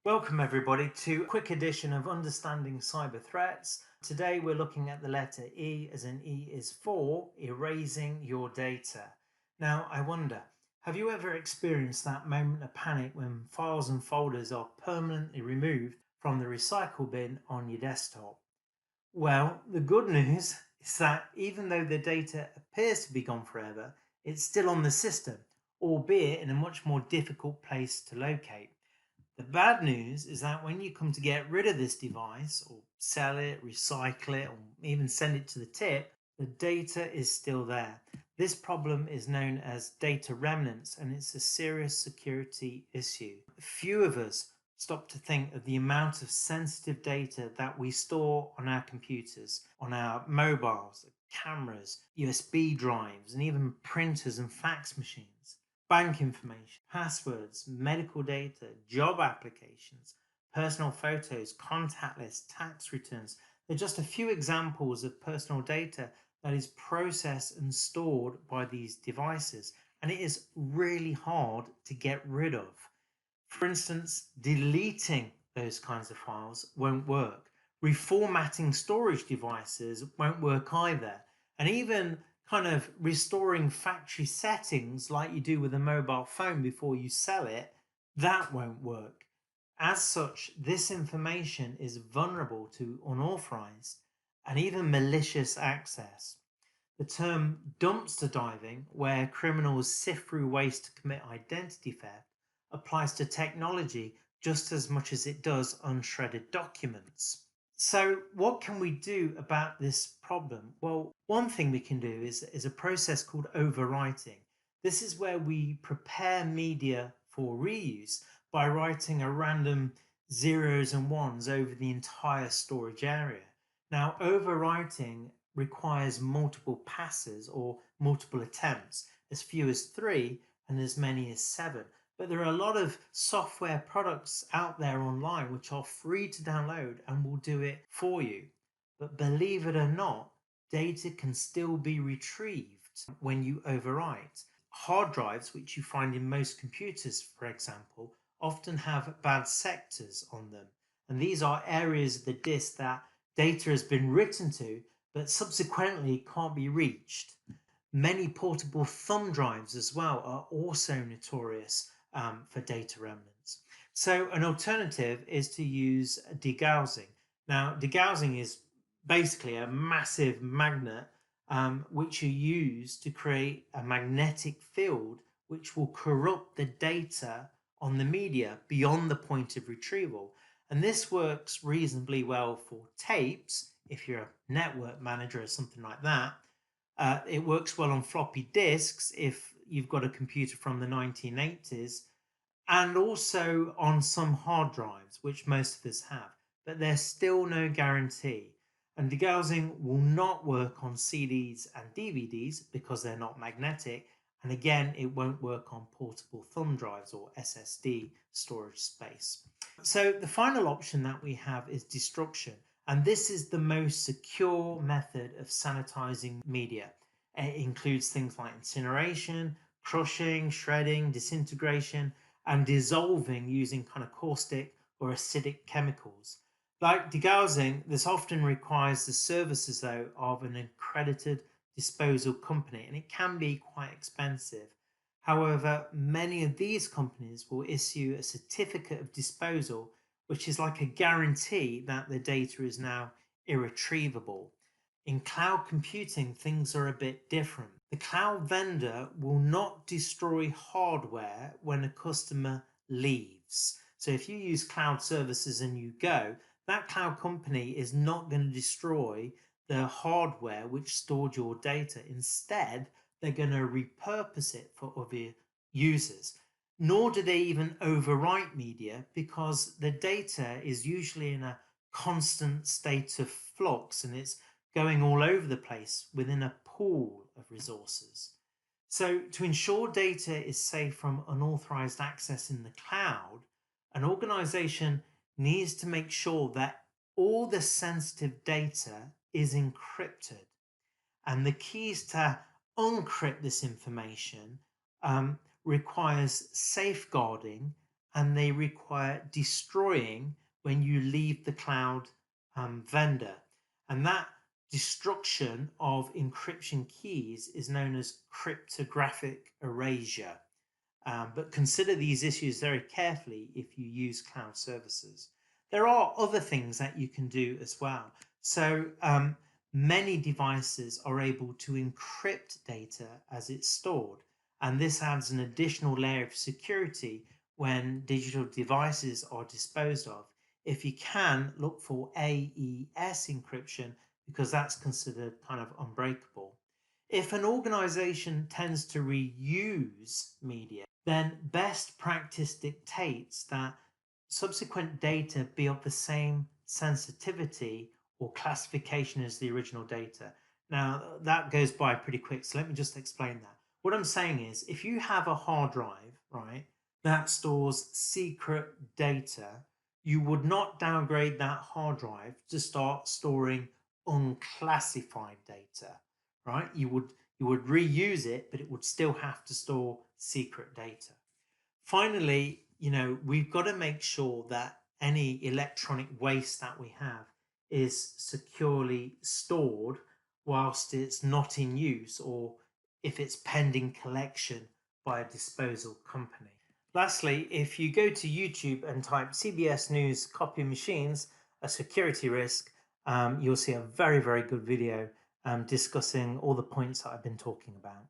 Welcome everybody to a quick edition of Understanding Cyber Threats. Today we're looking at the letter E, as in E is for erasing your data. Now I wonder, have you ever experienced that moment of panic when files and folders are permanently removed from the recycle bin on your desktop? Well, the good news is that even though the data appears to be gone forever, it's still on the system, albeit in a much more difficult place to locate. The bad news is that when you come to get rid of this device or sell it, recycle it, or even send it to the tip, the data is still there. This problem is known as data remnants, and it's a serious security issue. Few of us stop to think of the amount of sensitive data that we store on our computers, on our mobiles, cameras, USB drives, and even printers and fax machines. Bank information, passwords, medical data, job applications, personal photos, contact lists, tax returns. They're just a few examples of personal data that is processed and stored by these devices, and it is really hard to get rid of. For instance, deleting those kinds of files won't work. Reformatting storage devices won't work either. And even kind of restoring factory settings like you do with a mobile phone before you sell it, that won't work. As such, this information is vulnerable to unauthorized and even malicious access. The term dumpster diving, where criminals sift through waste to commit identity theft, applies to technology just as much as it does unshredded documents. So what can we do about this problem? Well, one thing we can do is a process called overwriting. This is where we prepare media for reuse by writing a random zeros and ones over the entire storage area. Now, overwriting requires multiple passes or multiple attempts, as few as 3 and as many as 7. But there are a lot of software products out there online which are free to download and will do it for you. But believe it or not, data can still be retrieved when you overwrite. Hard drives, which you find in most computers, for example, often have bad sectors on them. And these are areas of the disk that data has been written to, but subsequently can't be reached. Many portable thumb drives as well are also notorious for data remnants. So an alternative is to use degaussing. Now, degaussing is basically a massive magnet which you use to create a magnetic field which will corrupt the data on the media beyond the point of retrieval. And this works reasonably well for tapes, if you're a network manager or something like that. It works well on floppy disks if you've got a computer from the 1980s, and also on some hard drives, which most of us have. But there's still no guarantee. And degaussing will not work on CDs and DVDs because they're not magnetic. And again, it won't work on portable thumb drives or SSD storage space. So the final option that we have is destruction. And this is the most secure method of sanitizing media. It includes things like incineration, crushing, shredding, disintegration, and dissolving using kind of caustic or acidic chemicals. Like degaussing, this often requires the services, though, of an accredited disposal company, and it can be quite expensive. However, many of these companies will issue a certificate of disposal, which is like a guarantee that the data is now irretrievable. In cloud computing, things are a bit different. The cloud vendor will not destroy hardware when a customer leaves. So if you use cloud services and you go, that cloud company is not going to destroy the hardware which stored your data. Instead, they're going to repurpose it for other users. Nor do they even overwrite media because the data is usually in a constant state of flux and it's going all over the place within a pool of resources. So to ensure data is safe from unauthorized access in the cloud, an organization needs to make sure that all the sensitive data is encrypted. And the keys to uncrypt this information requires safeguarding and they require destroying when you leave the cloud vendor. And that destruction of encryption keys is known as cryptographic erasure. But consider these issues very carefully if you use cloud services. There are other things that you can do as well. So many devices are able to encrypt data as it's stored. And this adds an additional layer of security when digital devices are disposed of. If you can, look for AES encryption because that's considered kind of unbreakable. If an organization tends to reuse media, then best practice dictates that subsequent data be of the same sensitivity or classification as the original data. Now, that goes by pretty quick, so let me just explain that. What I'm saying is, if you have a hard drive, right, that stores secret data, you would not downgrade that hard drive to start storing unclassified data, right? You would reuse it, but it would still have to store secret data. Finally, we've got to make sure that any electronic waste that we have is securely stored whilst it's not in use, or if it's pending collection by a disposal company. Lastly, if you go to YouTube and type CBS News copy machines, a security risk, you'll see a very, very good video discussing all the points that I've been talking about.